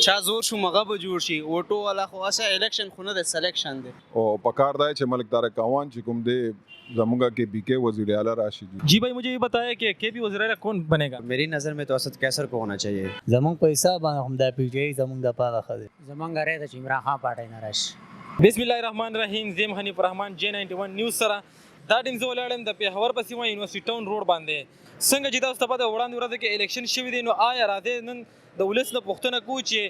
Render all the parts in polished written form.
چا زور شو مغه به جوړ شي وټو والا خو اسه الیکشن خو نه د سلیکشن دی او پکار دا چې ملک طارق اعوان چې کوم دی زمونږ के बीके वजीर आला राशिद जी भाई मुझे ये बताया कि केपी वज़ीर आला कौन बनेगा? मेरी नज़र में तो असद कैसर को होना चाहिए। زمونږ په حساب باندې هم د پی ټی آی زمونږ د پاره خده زمونږ غره د عمران خان پټای نه راشي. بسم الله الرحمن الرحیم. زیم حنیف الرحمن J91 نیوز سره دا ټیم زه ولاړم د پیښور په سیمه یونیورسيټي ټاون روډ باندې. څنګه چې تاسو ته پته وړاندې ورځ کې الیکشن شوی دی، نو آیا راځي نن د ولس نه پوښتنه کوو چې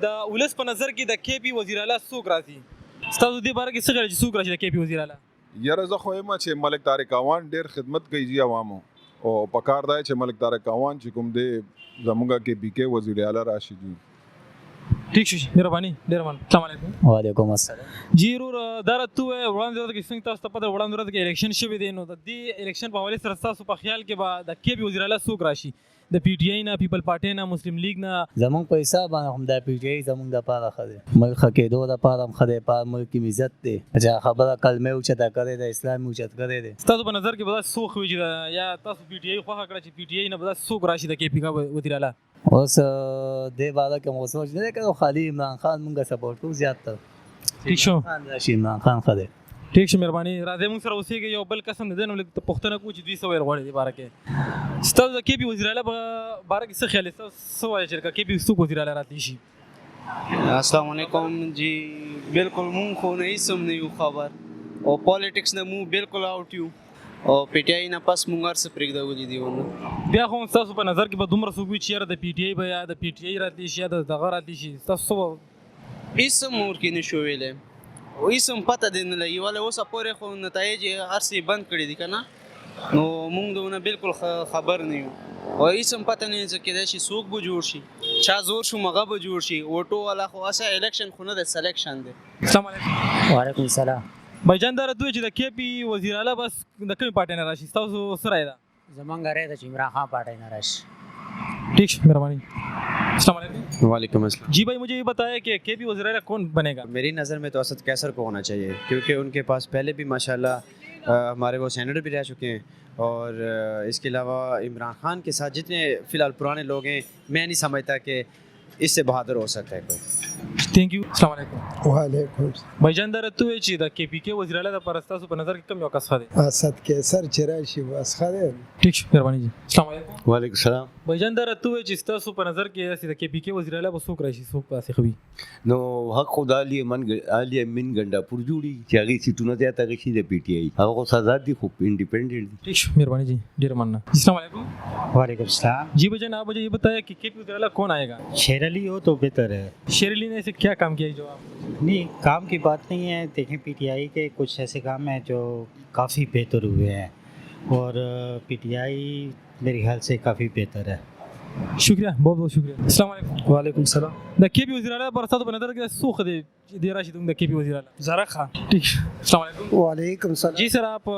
د ولس په نظر کې د KP وزیر اعلی څوک راځي؟ ستاسو دې باره کې څه غواړئ چې څوک راشي د KP وزیر اعلی؟ یاره زه خو یم چې ملک طارق اعوان ډیر خدمت کوي جی عوامو او پکار دا چې ملک طارق اعوان چې کوم دی زمونږ के बीके वजीर आला राशिद ٹھیک شو مهرباني ډیر من. السلام علیکم. وعلیکم السلام. جی ورور دا راته وړاندې ورته کې څنګه تاسو ته پته وړاندې ورته کې الیکشن شوی دی، نو د دې الیکشن په حواله سره تاسو په خیال کې به د KP وزیر اعلی څوک راشي؟ د پی ټی آی نه، پیپل پارټي نه، مسلم لیگ نه؟ زمونږ په حساب باندې هم د پی ټی آی زمونږ د پاره خده ملک کېدو د پاره هم خده په ملک کې عزت دی چې خبره کلمه او چتا کړي د اسلام او چت کړي دی. تاسو په نظر کې به تاسو څوک وي چې یا تاسو پی ټی آی خو کړی چې پی ټی آی نه به څوک راشي د KP وزیر اعلی؟ اوس دې باره کې مو سوچ نه کړو، خالي عمران خان مونږه سپورټ کوو زیات تر. ټیک شو عمران خان خده. ټیک شو مهرباني. راځي موږ سره اوسېږي یو بل قسم دې نو پښتنه کوو چې دوی سوال غواړي دې باره کې. ستاسو د KP وزیر اعلی په باره کې څه خیال دی؟ څه وایي چې KP څوک وزیر اعلی راتلی شي؟ السلام علیکم جی. بالکل مونږ خو نه هیڅ نه یو خبر او پالیټکس نه مو بالکل آوټ یو او پی ټی آی نه پس مونږ ارڅ پرېږدولي دي ونه. بیا خو تاسو په نظر کې به دومره څوک وي چې یاره د پی ټی آی به یا د پی ټی آی راتلی شي یا د دغه راتلی شي؟ تاسو هیڅ مور کې نشو ویلی او هیڅ هم پته دی نه لګي، ولې اوسه پورې خو نتایج یې هر څه بند کړي دي که نه، نو مونږ دونه بالکل خبر نه یو او هیڅ هم پته نه چې کېدای شي څوک به جوړ شي، چا زور شو مغه به جوړ شي وټو والا خو اسه الیکشن خو نه د سلیکشن دی. السلام علیکم. وعلیکم السلام. بھائی جان دا راته چې د KP وزیر اعلی بس د کومې پارټۍ نه راشي؟ تاسو څه رایه ده؟ زمونږ غره د عمران خان پټای نه راشي. ٹھیک مہربانی. السلام علیکم. वालेकुम अस्सलाम। जी भाई मुझे ये बताया कि KP वज़ीर आला कौन बनेगा? मेरी नज़र में तो असद कैसर को होना चाहिए, क्योंकि उनके पास पहले भी माशाल्लाह हमारे वो सेनेटर भी रह चुके हैं और इसके अलावा इमरान खान के साथ जितने फ़िलहाल पुराने लोग हैं, मैं नहीं समझता कि इससे बहादुर हो सकता है कोई। Thank you. अस्सलाम वालेकुम. वालेकुम. भाई जान دا راته چې د KP وزیر اعلی د پرستاسو په نظر کې کم یو کس خاله؟ اسد کیسر چې راشي بس خاله. ٹھیک مهرباني جی. السلام علیکم. वालेकुम सलाम. भाई जान دا راته چې تاسو په نظر کې د KP وزیر اعلی به څوک راشي؟ څوک پاسې خوي؟ نو حق خدا علی من ګنډا پر جوړي چې هغه سیټونه زیاته غشي د پی ټی آی هغه آزاد دي خو انډیپندنٹ دي. ٹھیک مهرباني جی ډیر مننه. السلام علیکم. وعلیکم السلام. जी भाई जान आप मुझे ये बताया कि KP वज़ीर आला कौन आएगा? शेर अली हो तो बेहतर है. शेर अली ने ऐसे क्या काम किया जो आप? नहीं, काम की बात नहीं है. देखें पीटीआई के कुछ ऐसे काम हैं जो काफ़ी बेहतर हुए हैं और पीटीआई मेरे ख्याल से काफ़ी बेहतर है. शुक्रिया, बहुत बहुत शुक्रिया. अस्सलाम वालेकुम. वालेकुम सलाम. د KP وزیر اعلی پر تاسو په نظر کې څوک دی چې دی راشي د KP وزیر اعلی؟ زرا خان. ٹھیک. السلام علیکم. वालेकुम सलाम. जी सर आप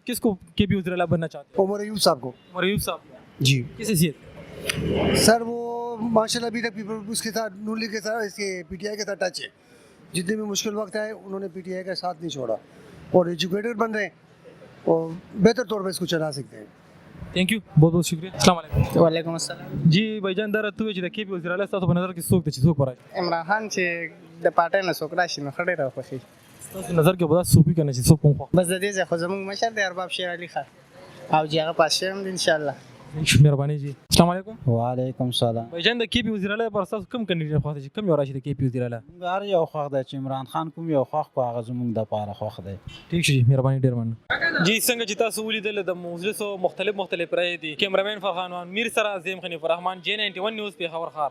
किसको KP वزیر اعلی बनना चाहते हैं? उमर अयूब साहब को. उमर अयूब साहब. जी किस हैसियत? सर वो माशाल्लाह अभी तक उसके साथ नून लीग के साथ इसके पीटीआई के साथ टच है. जितने भी मुश्किल वक्त आए उन्होंने पीटीआई का साथ नहीं छोड़ा और एजुकेटेड बन रहे हैं और बेहतर तौर पर इसको चला सकते हैं. थैंक यू, बहुत बहुत शुक्रिया. अस्सलाम वालेकुम. وعلیکم السلام. जी भाईजान دا راته چې د KP وزیر اعلی تاسو په نظر کې څوک دی چې څوک راځي؟ عمران خان چې د پارټۍ نه څوک راشي نو ښه ډېره خوښي. تاسو نظر کې به څوک وي کنه چې څوک کوم خو؟ بس د دې ځای خو زموږ مشر دی ارباب شیر علي خان او چې هغه پاس شوی هم دی انشاءالله. مهرباني جی. السلام علیکم. وعلیکم السلام. भाईजान د KP وزیر اعلی پر تاسو کوم کینډیډیټ خو چې کوم یو راشي د KP وزیر اعلی؟ هر یو خوښ دی چې عمران خان کوم یو خوښ کو هغه زموږ د پاره خوښ دی. ٹھیک شي، مهرباني ډیر مننه. جی څنګه چې تاسو ولیدل د مجلسو مختلف رایې دي. کیمرامین فرحان وان میر سره زیم حنیف الرحمن J91 نیوز پیښور.